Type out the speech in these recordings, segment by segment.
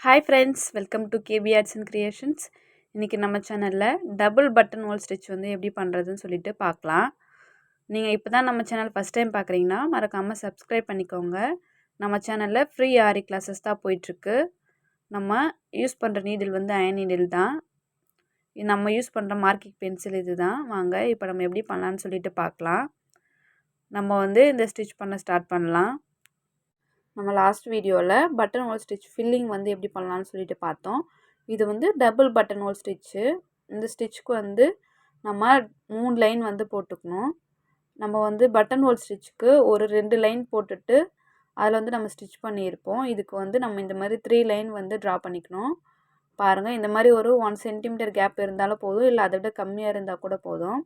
Hi friends, welcome to KB Arts and Creations. இன்னைக்கு நம்ம சேனல்ல டபுள் பட்டன் ஹோல் ஸ்டிச் வந்து எப்படி பண்ணுறதுன்னு சொல்லிட்டு பார்க்கலாம். நீங்கள் இப்போ தான் நம்ம சேனல் ஃபஸ்ட் டைம் பார்க்குறீங்கன்னா மறக்காமல் சப்ஸ்கிரைப் பண்ணிக்கோங்க. நம்ம சேனலில் ஃப்ரீ ஆரி கிளாஸஸ் தான் போயிட்டுருக்கு. நம்ம யூஸ் பண்ணுற நீடில் வந்து அயன் நீடில் தான். நம்ம யூஸ் பண்ணுற மார்க்கிங் பென்சில் இது தான். வாங்க இப்போ நம்ம எப்படி பண்ணலான்னு சொல்லிட்டு பார்க்கலாம். நம்ம வந்து இந்த ஸ்டிச் பண்ண ஸ்டார்ட் பண்ணலாம். நம்ம லாஸ்ட் வீடியோவில் பட்டன் ஹோல் ஸ்டிச் ஃபில்லிங் வந்து எப்படி பண்ணலான்னு சொல்லிட்டு பார்த்தோம். இது வந்து டபுள் பட்டன் ஹோல் ஸ்டிச்சு. இந்த ஸ்டிச்சுக்கு வந்து நம்ம 3 லைன் வந்து போட்டுக்கணும். நம்ம வந்து பட்டன் ஹோல் ஸ்டிச்சுக்கு ஒரு 2 லைன் போட்டுட்டு அதில் வந்து நம்ம ஸ்டிச் பண்ணியிருப்போம். இதுக்கு வந்து நம்ம இந்த மாதிரி 3 லைன் வந்து ட்ரா பண்ணிக்கணும். பாருங்கள், இந்த மாதிரி ஒரு 1 சென்டிமீட்டர் கேப் இருந்தாலும் போதும், இல்லை அதை விட கம்மியாக இருந்தால் கூட போதும்.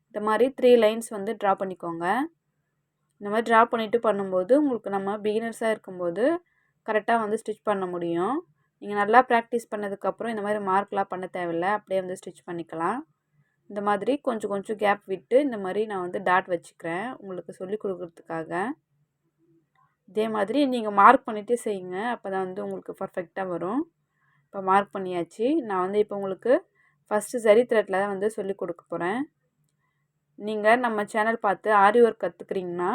இந்த மாதிரி 3 லைன்ஸ் வந்து ட்ரா பண்ணிக்கோங்க. இந்த மாதிரி ட்ரா பண்ணிவிட்டு பண்ணும்போது உங்களுக்கு நம்ம பிகினர்ஸாக இருக்கும்போது கரெக்டாக வந்து ஸ்டிச் பண்ண முடியும். நீங்கள் நல்லா ப்ராக்டிஸ் பண்ணதுக்கப்புறம் இந்த மாதிரி மார்க்லாம் பண்ண தேவையில்லை, அப்படியே வந்து ஸ்டிச் பண்ணிக்கலாம். இந்த மாதிரி கொஞ்சம் கொஞ்சம் கேப் விட்டு இந்த மாதிரி நான் வந்து டாட் வச்சுக்கிறேன் உங்களுக்கு சொல்லி கொடுக்குறதுக்காக. இதே மாதிரி நீங்கள் மார்க் பண்ணிவிட்டு செய்யுங்க, அப்போ தான் வந்து உங்களுக்கு பர்ஃபெக்டாக வரும். இப்போ மார்க் பண்ணியாச்சு. நான் வந்து இப்போ உங்களுக்கு ஃபஸ்ட்டு சரி த்ரெட்டில் தான் வந்து சொல்லி கொடுக்க போகிறேன். நீங்கள் நம்ம சேனல் பார்த்து ஆரி ஒர்க் கற்றுக்குறீங்கன்னா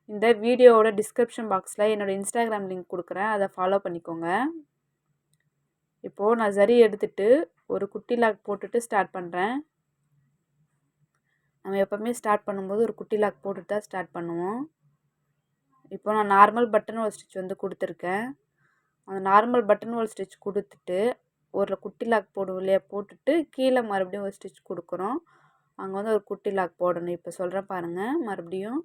இந்த வீடியோவோட டிஸ்கிரிப்ஷன் பாக்ஸில் என்னோடய இன்ஸ்டாகிராம் லிங்க் கொடுக்குறேன், அதை ஃபாலோ பண்ணிக்கோங்க. இப்போது நான் சரி எடுத்துகிட்டு ஒரு குட்டி லாக் போட்டுட்டு ஸ்டார்ட் பண்ணுறேன். நம்ம எப்போவுமே ஸ்டார்ட் பண்ணும்போது ஒரு குட்டி லாக் போட்டுட்டு தான் ஸ்டார்ட் பண்ணுவோம். இப்போ நான் நார்மல் பட்டன் ஹோல் ஸ்டிச் வந்து கொடுத்துருக்கேன். அந்த நார்மல் பட்டன் ஹோல் ஸ்டிச் கொடுத்துட்டு ஒரு குட்டி லாக் போடுவோம் இல்லையா, போட்டுட்டு கீழே மறுபடியும் ஒரு ஸ்டிச் கொடுக்குறோம். அங்கே வந்து ஒரு குட்டி லாக் போடணும். இப்போ சொல்கிறேன் பாருங்கள். மறுபடியும்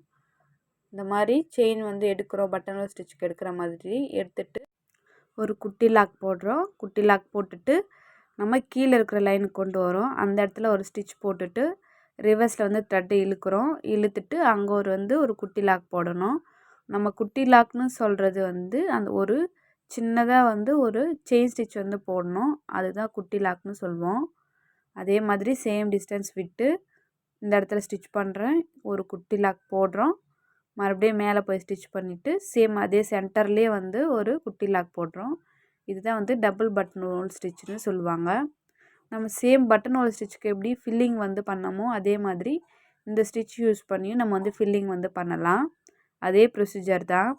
இந்த மாதிரி செயின் வந்து எடுக்கிறோம், பட்டன் ஹோல் ஸ்டிச்சுக்கு எடுக்கிற மாதிரி எடுத்துட்டு ஒரு குட்டி லாக் போடுறோம். குட்டி லாக் போட்டுட்டு நம்ம கீழே இருக்கிற லைனுக்கு கொண்டு வரோம். அந்த இடத்துல ஒரு ஸ்டிச் போட்டுட்டு ரிவர்ஸில் வந்து த்ரெட்டு இழுக்கிறோம். இழுத்துட்டு அங்கே ஒரு குட்டி லாக் போடணும். நம்ம குட்டி லாக்னு சொல்கிறது வந்து அந்த ஒரு சின்னதாக வந்து ஒரு செயின் ஸ்டிச் வந்து போடணும், அதுதான் குட்டி லாக்னு சொல்லுவோம். அதே மாதிரி சேம் டிஸ்டன்ஸ் விட்டு இந்த இடத்துல ஸ்டிச் பண்ணுறேன், ஒரு குட்டி லாக் போடுறோம், மறுபடியும் மேலே போய் ஸ்டிச் பண்ணிவிட்டு சேம் அதே சென்டர்லேயே வந்து ஒரு குட்டி லாக் போடுறோம். இதுதான் வந்து டபுள் பட்டன் ஹோல் ஸ்டிச்சுன்னு சொல்லுவாங்க. நம்ம சேம் பட்டன் ஹோல் ஸ்டிச்சுக்கு எப்படி ஃபில்லிங் வந்து பண்ணமோ அதே மாதிரி இந்த ஸ்டிச் யூஸ் பண்ணியும் நம்ம வந்து ஃபில்லிங் வந்து பண்ணலாம். அதே ப்ரொசீஜர் தான்.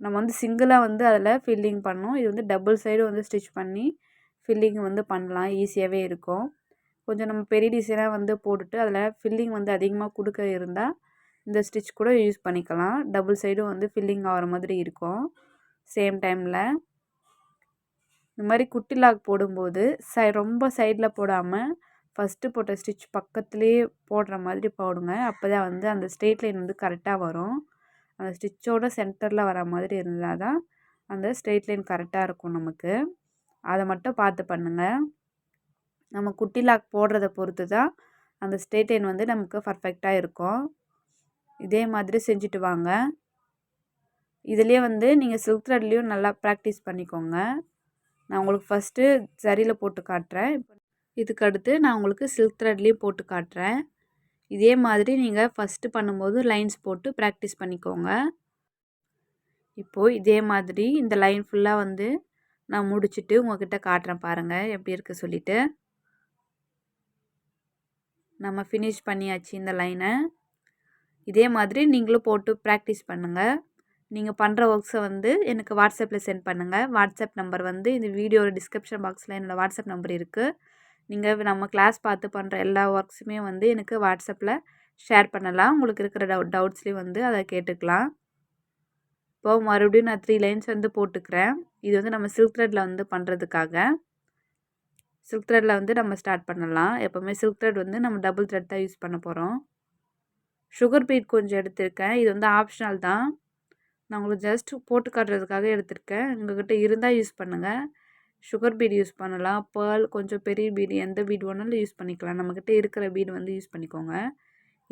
நம்ம வந்து சிங்கிளாக வந்து அதில் ஃபில்லிங் பண்ணோம். இது வந்து டபுள் சைடு வந்து ஸ்டிச் பண்ணி ஃபில்லிங் வந்து பண்ணலாம், ஈஸியாகவே இருக்கும். கொஞ்சம் நம்ம பெரிய டிசைனாக வந்து போட்டுட்டு அதில் ஃபில்லிங் வந்து அதிகமாக கொடுக்க இருந்தால் இந்த ஸ்டிச் கூட யூஸ் பண்ணிக்கலாம். டபுள் சைடும் வந்து ஃபில்லிங் ஆகிற மாதிரி இருக்கும். சேம் டைமில் இந்த மாதிரி குட்டி லாக் போடும்போது ரொம்ப சைடில் போடாமல் ஃபஸ்ட்டு போட்ட ஸ்டிச் பக்கத்துலேயே போடுற மாதிரி போடுங்க. அப்போ தான் வந்து அந்த ஸ்ட்ரெயிட் லைன் வந்து கரெக்டாக வரும். அந்த ஸ்டிச்சோட சென்டரில் வர மாதிரி இருந்தால் தான் அந்த ஸ்ட்ரெயிட் லைன் கரெக்டாக இருக்கும் நமக்கு. அதை மட்டும் பார்த்து பண்ணுங்கள். நம்ம குட்டி லாக் போடுறத பொறுத்து தான் அந்த ஸ்ட்ரெயிட் லைன் வந்து நமக்கு பர்ஃபெக்டாக இருக்கும். இதே மாதிரி செஞ்சுட்டு வாங்க. இதிலே வந்து நீங்கள் சில்க் த்ரெட்லேயும் நல்லா ப்ராக்டிஸ் பண்ணிக்கோங்க. நான் உங்களுக்கு ஃபஸ்ட்டு சரியில் போட்டு காட்டுறேன். இதுக்கு அடுத்து நான் உங்களுக்கு சில்க் த்ரெட்லேயும் போட்டு காட்டுறேன். இதே மாதிரி நீங்கள் ஃபஸ்ட்டு பண்ணும்போது லைன்ஸ் போட்டு ப்ராக்டிஸ் பண்ணிக்கோங்க. இப்போது இதே மாதிரி இந்த லைன் ஃபுல்லாக வந்து நான் முடிச்சுட்டு உங்கள்கிட்ட காட்டுறேன் பாருங்கள் எப்படி இருக்குது சொல்லிவிட்டு. நம்ம ஃபினிஷ் பண்ணியாச்சு இந்த லைனை. இதே மாதிரி நீங்களும் போட்டு ப்ராக்டிஸ் பண்ணுங்கள். நீங்கள் பண்ணுற ஒர்க்ஸை வந்து எனக்கு வாட்ஸ்அப்பில் சென்ட் பண்ணுங்கள். வாட்ஸ்அப் நம்பர் வந்து இந்த வீடியோட டிஸ்கிரிப்ஷன் பாக்ஸில் என்னோடய வாட்ஸ்அப் நம்பர் இருக்குது. நீங்கள் நம்ம கிளாஸ் பார்த்து பண்ணுற எல்லா ஒர்க்ஸுமே வந்து எனக்கு வாட்ஸ்அப்பில் ஷேர் பண்ணலாம். உங்களுக்கு இருக்கிற டவுட்ஸ்லேயும் வந்து அதை கேட்டுக்கலாம். இப்போது மறுபடியும் நான் 3 லைன்ஸ் வந்து போட்டுக்கிறேன். இது வந்து நம்ம சில்க் த்ரெட்டில் வந்து பண்ணுறதுக்காக. சில்க் த்ரெட்டில் வந்து நம்ம ஸ்டார்ட் பண்ணலாம். எப்போவுமே சில்க் த்ரெட் வந்து நம்ம டபுள் த்ரெட் தான் யூஸ் பண்ண போகிறோம். சுகர் பீட் கொஞ்சம் எடுத்திருக்கேன். இது வந்து ஆப்ஷனல் தான், நான் உங்களுக்கு ஜஸ்ட் போட்டு காட்டுறதுக்காக எடுத்திருக்கேன். உங்கள்கிட்ட இருந்தால் யூஸ் பண்ணுங்கள். சுகர் பீட் யூஸ் பண்ணலாம், பேர்ல் கொஞ்சம் பெரிய பீடு, எந்த பீடு வேணாலும் யூஸ் பண்ணிக்கலாம். நம்மக்கிட்ட இருக்கிற பீடு வந்து யூஸ் பண்ணிக்கோங்க.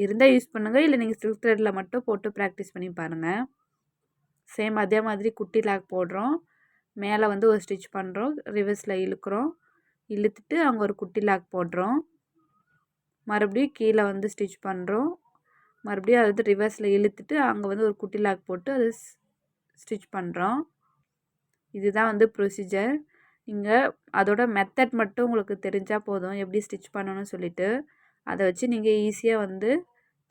இருந்தால் யூஸ் பண்ணுங்கள், இல்லை நீங்கள் சில்க் த்ரெட்டில் மட்டும் போட்டு ப்ராக்டிஸ் பண்ணி பாருங்கள். சேம் அதே மாதிரி குட்டி லாக் போடுறோம். மேலே வந்து ஒரு ஸ்டிச் பண்ணுறோம், ரிவர்ஸில் இழுக்கிறோம், இழுத்துட்டு அங்கே ஒரு குட்டி லாக் போடுறோம், மறுபடியும் கீழே வந்து ஸ்டிச் பண்ணுறோம், மறுபடியும் அது வந்து ரிவர்ஸில் இழுத்துட்டு அங்கே வந்து ஒரு குட்டி லாக் போட்டு அது ஸ்டிச் பண்ணுறோம். இதுதான் வந்து ப்ரொசீஜர். நீங்கள் அதோட மெத்தட் மட்டும் உங்களுக்கு தெரிஞ்சால் போதும், எப்படி ஸ்டிச் பண்ணணும்னு சொல்லிட்டு. அதை வச்சு நீங்கள் ஈஸியாக வந்து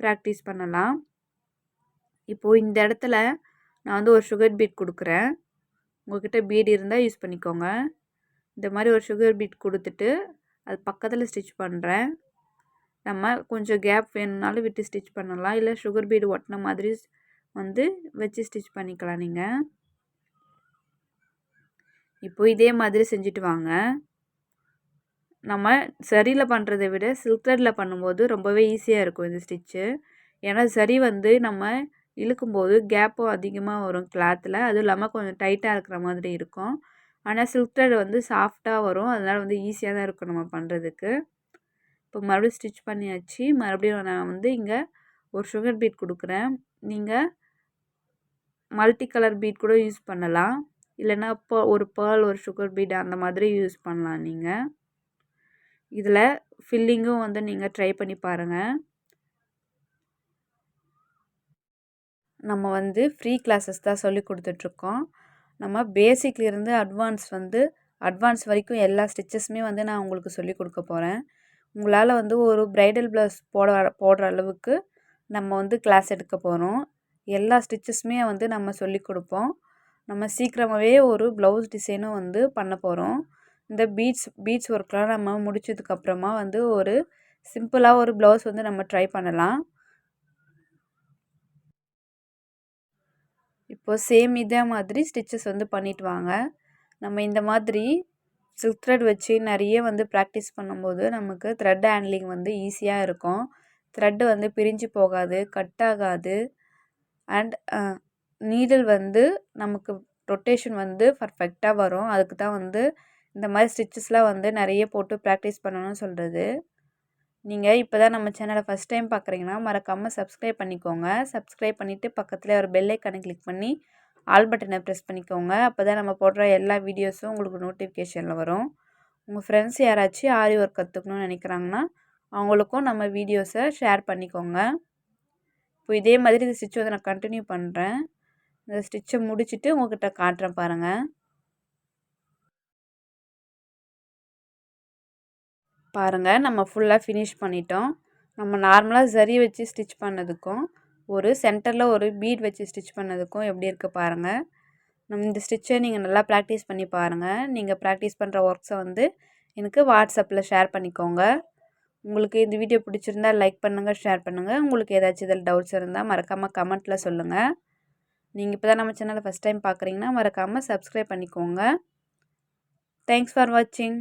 ப்ராக்டிஸ் பண்ணலாம். இப்போது இந்த இடத்துல நான் வந்து ஒரு சுகர் பீட் கொடுக்குறேன். உங்கள்கிட்ட பீட் இருந்தால் யூஸ் பண்ணிக்கோங்க. இந்த மாதிரி ஒரு சுகர் பீட் கொடுத்துட்டு அது பக்கத்தில் ஸ்டிச் பண்ணுறேன். நம்ம கொஞ்சம் கேப் வேணும்னாலும் விட்டு ஸ்டிச் பண்ணலாம், இல்லை சுகர் பீடு ஒட்டின மாதிரி வந்து வச்சு ஸ்டிச் பண்ணிக்கலாம் நீங்கள். இப்போ இதே மாதிரி செஞ்சுட்டு வாங்க. நம்ம சரியில் பண்ணுறதை விட சில்க் த்ரெட்டில் பண்ணும்போது ரொம்பவே ஈஸியாக இருக்கும் இந்த ஸ்டிச்சு. ஏன்னா சரி வந்து நம்ம இழுக்கும்போது கேப்பும் அதிகமாக வரும் கிளாத்தில், அதுவும் இல்லாமல் கொஞ்சம் டைட்டாக இருக்கிற மாதிரி இருக்கும். ஆனால் சில்க் த்ரெட் வந்து சாஃப்டாக வரும், அதனால் வந்து ஈஸியாக தான் இருக்கும் நம்ம பண்ணுறதுக்கு. இப்போ மறுபடியும் ஸ்டிச் பண்ணியாச்சு. மறுபடியும் நான் வந்து இங்கே ஒரு சுகர் பீட் கொடுக்குறேன். நீங்கள் மல்டி கலர் பீட் கூட யூஸ் பண்ணலாம், இல்லைன்னா ஒரு பேர்ல் ஒரு சுகர் பீட் அந்த மாதிரி யூஸ் பண்ணலாம் நீங்கள். இதில் ஃபில்லிங்கும் வந்து நீங்கள் ட்ரை பண்ணி பாருங்கள். நம்ம வந்து ஃப்ரீ கிளாஸஸ் தான் சொல்லி கொடுத்துட்ருக்கோம். நம்ம பேசிக்லேருந்து அட்வான்ஸ் வரைக்கும் எல்லா ஸ்டிச்சஸுமே வந்து நான் உங்களுக்கு சொல்லி கொடுக்க போகிறேன். உங்களால் வந்து ஒரு ப்ரைடல் ப்ளவுஸ் போடுற அளவுக்கு நம்ம வந்து கிளாஸ் எடுக்க போகிறோம். எல்லா ஸ்டிச்சஸுமே வந்து நம்ம சொல்லி கொடுப்போம். நம்ம சீக்கிரமாகவே ஒரு ப்ளவுஸ் டிசைனும் வந்து பண்ண போகிறோம். இந்த பீட்ஸ் ஒர்க்லாம் நம்ம முடிச்சதுக்கப்புறமா வந்து ஒரு சிம்பிளாக ஒரு ப்ளவுஸ் வந்து நம்ம ட்ரை பண்ணலாம். இப்போ சேம் இதே மாதிரி ஸ்டிச்சஸ் வந்து பண்ணிட்டு வாங்க. நம்ம இந்த மாதிரி சில்க் த்ரெட் வச்சு நிறைய வந்து ப்ராக்டிஸ் பண்ணும்போது நமக்கு த்ரெட் ஹேண்ட்லிங் வந்து ஈஸியாக இருக்கும். த்ரெட்டு வந்து பிரிஞ்சு போகாது, கட் ஆகாது. அண்ட் நீடில் வந்து நமக்கு ரொட்டேஷன் வந்து பர்ஃபெக்டாக வரும். அதுக்கு தான் வந்து இந்த மாதிரி ஸ்டிச்சஸ்லாம் வந்து நிறைய போட்டு ப்ராக்டிஸ் பண்ணணும்னு சொல்கிறது. நீங்கள் இப்போ தான் நம்ம சேனலை ஃபஸ்ட் டைம் பார்க்குறீங்கன்னா மறக்காமல் சப்ஸ்கிரைப் பண்ணிக்கோங்க. சப்ஸ்கிரைப் பண்ணிவிட்டு பக்கத்தில் ஒரு பெல் ஐக்கானை கிளிக் பண்ணி ஆல் பட்டனை ப்ரெஸ் பண்ணிக்கோங்க. அப்போ தான் நம்ம போடுற எல்லா வீடியோஸும் உங்களுக்கு நோட்டிஃபிகேஷனில் வரும். உங்கள் ஃப்ரெண்ட்ஸ் யாராச்சும் ஆரி ஒர்க் கற்றுக்கணும்னு நினைக்கிறாங்கன்னா அவங்களுக்கும் நம்ம வீடியோஸை ஷேர் பண்ணிக்கோங்க. இப்போ இதே மாதிரி இந்த ஸ்டிச் வந்து நான் கண்டினியூ பண்ணுறேன். இந்த ஸ்டிச்சை முடிச்சுட்டு உங்கள்கிட்ட காட்டுறேன் பாருங்கள். பாருங்கள், நம்ம ஃபுல்லாக ஃபினிஷ் பண்ணிட்டோம். நம்ம நார்மலாக ஜரி வச்சு ஸ்டிச் பண்ணதுக்கும் ஒரு சென்டரில் ஒரு பீட் வச்சு ஸ்டிச் பண்ணதுக்கும் எப்படி இருக்குது பாருங்கள். நம்ம இந்த ஸ்டிச்சை நீங்கள் நல்லா ப்ராக்டிஸ் பண்ணி பாருங்கள். நீங்கள் ப்ராக்டிஸ் பண்ணுற ஒர்க்ஸை வந்து எனக்கு வாட்ஸ்அப்பில் ஷேர் பண்ணிக்கோங்க. உங்களுக்கு இந்த வீடியோ பிடிச்சிருந்தால் லைக் பண்ணுங்கள், ஷேர் பண்ணுங்கள். உங்களுக்கு ஏதாச்சும் இதில் டவுட்ஸ் இருந்தால் மறக்காமல் கமெண்ட்டில் சொல்லுங்கள். நீங்கள் இப்போ தான் நம்ம சேனலை ஃபஸ்ட் டைம் பார்க்குறீங்கன்னா மறக்காமல் சப்ஸ்கிரைப் பண்ணிக்கோங்க. தேங்க்ஸ் ஃபார் வாட்சிங்.